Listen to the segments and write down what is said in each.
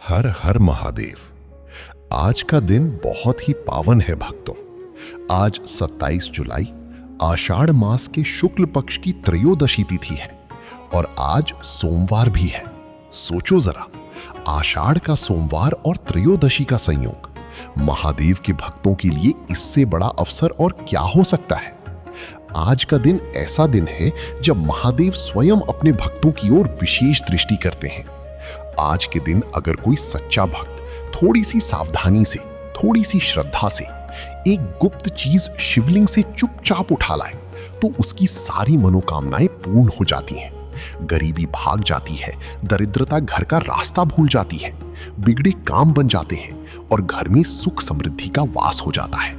हर हर महादेव। आज का दिन बहुत ही पावन है भक्तों। आज 27 जुलाई आषाढ़ मास के शुक्ल पक्ष की त्रयोदशी तिथि है और आज सोमवार भी है। सोचो जरा, आषाढ़ का सोमवार और त्रयोदशी का संयोग, महादेव के भक्तों के लिए इससे बड़ा अवसर और क्या हो सकता है। आज का दिन ऐसा दिन है जब महादेव स्वयं अपने भक्तों की ओर विशेष दृष्टि करते हैं। आज के दिन अगर कोई सच्चा भक्त थोड़ी सी सावधानी से, थोड़ी सी श्रद्धा से एक गुप्त चीज शिवलिंग से चुपचाप उठा लाए तो उसकी सारी मनोकामनाएं पूर्ण हो जाती हैं। गरीबी भाग जाती है, दरिद्रता घर का रास्ता भूल जाती है, बिगड़े काम बन जाते हैं और घर में सुख समृद्धि का वास हो जाता है।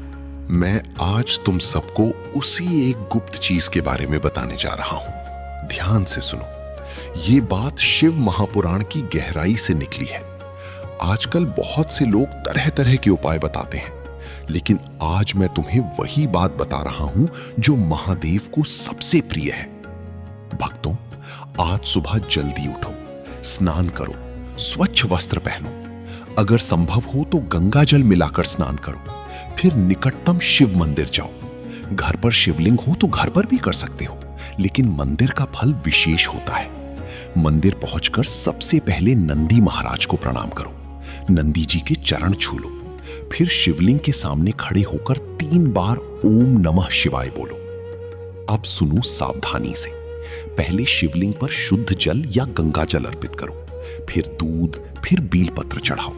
मैं आज तुम सबको उसी एक गुप्त चीज के बारे में बताने जा रहा हूं। ध्यान से सुनो। ये बात शिव महापुराण की गहराई से निकली है। आजकल बहुत से लोग तरह तरह के उपाय बताते हैं, लेकिन आज मैं तुम्हें वही बात बता रहा हूं जो महादेव को सबसे प्रिय है। भक्तों, आज सुबह जल्दी उठो, स्नान करो, स्वच्छ वस्त्र पहनो, अगर संभव हो तो गंगा जल मिलाकर स्नान करो, फिर निकटतम शिव मंदिर जाओ। घर पर शिवलिंग हो तो घर पर भी कर सकते हो, लेकिन मंदिर का फल विशेष होता है। मंदिर पहुंचकर सबसे पहले नंदी महाराज को प्रणाम करो, नंदी जी के चरण छू लो, फिर शिवलिंग के सामने खड़े होकर 3 बार ओम नमः शिवाय बोलो। अब सुनो सावधानी से। पहले शिवलिंग पर शुद्ध जल या गंगा जल अर्पित करो, फिर दूध, फिर बेलपत्र चढ़ाओ।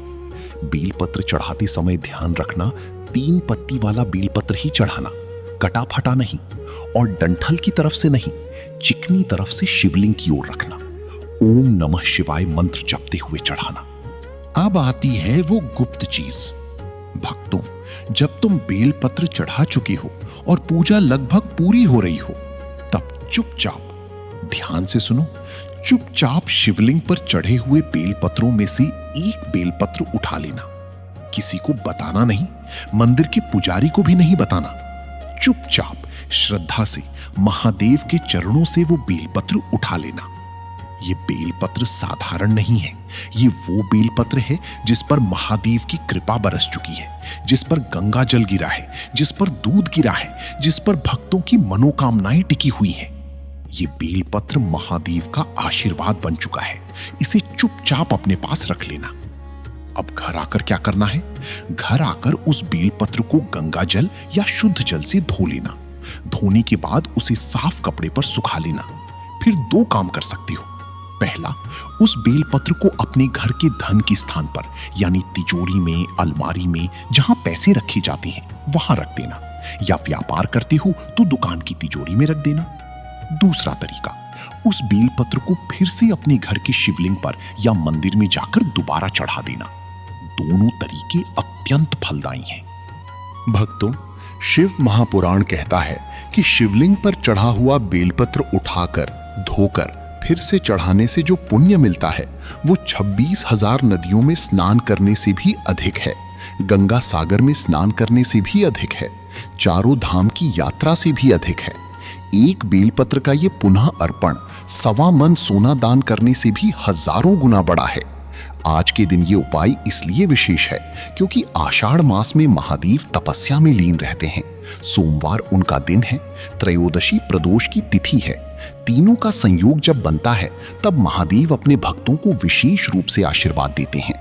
बेलपत्र चढ़ाते समय ध्यान रखना 3 पत्ती वाला बेलपत्र ही चढ़ाना, कटा फटा नहीं, और डंठल की तरफ से नहीं, चिकनी तरफ से शिवलिंग की ओर रखना। ओम नमः शिवाय मंत्र जपते हुए चढ़ाना। अब आती है वो गुप्त चीज। भक्तों, जब तुम बेलपत्र चढ़ा चुके हो और पूजा लगभग पूरी हो रही हो, तब चुपचाप, ध्यान से सुनो, चुपचाप शिवलिंग पर चढ़े हुए बेलपत्रों में से एक बेलपत्र उठा लेना। किसी को बताना नहीं, मंदिर के पुजारी को भी नहीं बताना। चुपचाप श्रद्धा से महादेव के चरणों से वो बेलपत्र उठा लेना। ये बेलपत्र साधारण नहीं है, ये वो बेलपत्र है जिस पर महादेव की कृपा बरस चुकी है, जिस पर गंगा जल गिरा है, जिस पर दूध गिरा है, जिस पर भक्तों की मनोकामनाएं टिकी हुई हैं। ये बेलपत्र महादेव का आशीर्वाद बन चुका है। इसे चुपचाप अपने पास रख लेना। अब घर आकर क्या करना है? घर आकर उस बेलपत्र को गंगा जल या शुद्ध जल से धो लेना। धोने के बाद उसे साफ कपड़े पर सुखा लेना। फिर 2 काम कर सकते हो। पहला, उस बेलपत्र को अपने घर के धन के स्थान पर, यानी तिजोरी में, अलमारी में, जहां पैसे रखे जाते हैं वहां रख देना, या व्यापार करते हो तो दुकान की तिजोरी में रख देना। दूसरा तरीका, उस बेलपत्र को फिर से अपने घर के शिवलिंग पर या मंदिर में जाकर दोबारा चढ़ा देना। दोनों तरीके अत्यंत फलदायी हैं। भक्तों, शिव महापुराण कहता है कि शिवलिंग पर चढ़ा हुआ बेलपत्र उठाकर, धोकर फिर से चढ़ाने से जो पुण्य मिलता है वो 26,000 नदियों में स्नान करने से भी अधिक है, गंगा सागर में स्नान करने से भी अधिक है, चारों धाम की यात्रा से भी अधिक है। एक बेलपत्र का ये पुनः अर्पण 1.25 मन सोना दान करने से भी हजारों गुना बड़ा है। आज के दिन ये उपाय इसलिए विशेष है क्योंकि आषाढ़ मास में महादेव तपस्या में लीन रहते हैं। सोमवार उनका दिन है, त्रयोदशी प्रदोष की तिथि है। तीनों का संयोग जब बनता है तब महादेव अपने भक्तों को विशेष रूप से आशीर्वाद देते हैं।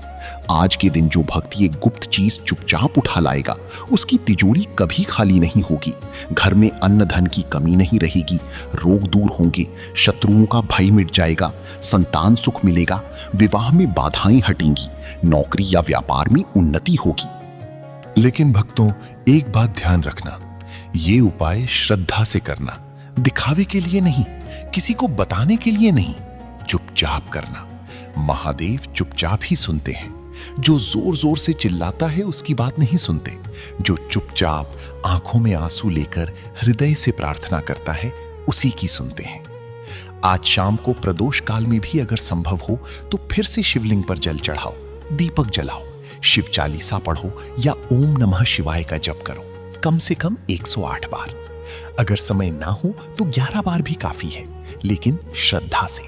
आज के दिन जो भक्त ये गुप्त चीज चुपचाप उठा लाएगा, उसकी तिजोरी कभी खाली नहीं होगी, घर में अन्न धन की कमी नहीं रहेगी, रोग दूर होंगे, शत्रुओं का भय मिट जाएगा, संतान सुख मिलेगा, विवाह में बाधाएं हटेंगी, नौकरी या व्यापार में उन्नति होगी। लेकिन भक्तों, एक बात ध्यान रखना, ये उपाय श्रद्धा से करना, दिखावे के लिए नहीं, किसी को बताने के लिए नहीं, चुपचाप करना। महादेव चुपचाप ही सुनते हैं। जो जोर जोर से चिल्लाता है उसकी बात नहीं सुनते। जो चुपचाप आंखों में आंसू लेकर हृदय से प्रार्थना करता है उसी की सुनते हैं। आज शाम को प्रदोष काल में भी अगर संभव हो तो फिर से शिवलिंग पर जल चढ़ाओ, दीपक जलाओ, शिव चालीसा पढ़ो या ओम नमः शिवाय का जप करो, कम से कम 108 बार। अगर समय ना हो तो 11 बार भी काफी है, लेकिन श्रद्धा से।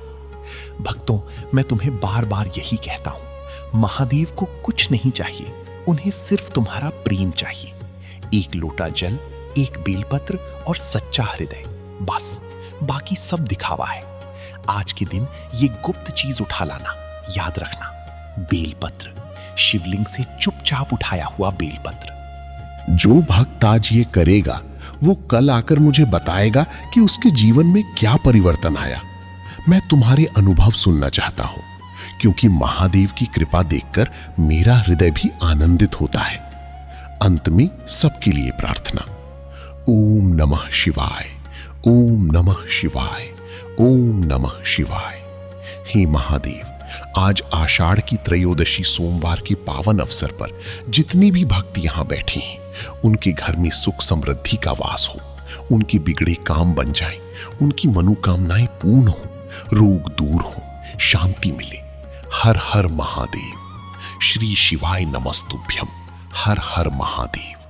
भक्तों, मैं तुम्हें बार बार यही कहता हूं, महादेव को कुछ नहीं चाहिए, उन्हें सिर्फ तुम्हारा प्रेम चाहिए। एक लोटा जल, एक बेलपत्र और सच्चा हृदय, बस। बाकी सब दिखावा है। आज के दिन ये गुप्त चीज उठा लाना, याद रखना, बेलपत्र, शिवलिंग से चुपचाप उठाया हुआ बेलपत्र। जो भक्त आज ये करेगा वो कल आकर मुझे बताएगा कि उसके जीवन में क्या परिवर्तन आया। मैं तुम्हारे अनुभव सुनना चाहता हूं, क्योंकि महादेव की कृपा देखकर मेरा हृदय भी आनंदित होता है। अंत में सबके लिए प्रार्थना। ओम नमः शिवाय, ओम नमः शिवाय, ओम नमः शिवाय। हे महादेव, आज आषाढ़ की त्रयोदशी सोमवार के पावन अवसर पर जितनी भी भक्त यहाँ बैठे हैं, उनके घर में सुख समृद्धि का वास हो, उनके बिगड़े काम बन जाएं, उनकी मनोकामनाएं पूर्ण हो, रोग दूर हो, शांति मिले। हर हर महादेव। श्री शिवाय नमस्तुभ्यम। हर हर महादेव।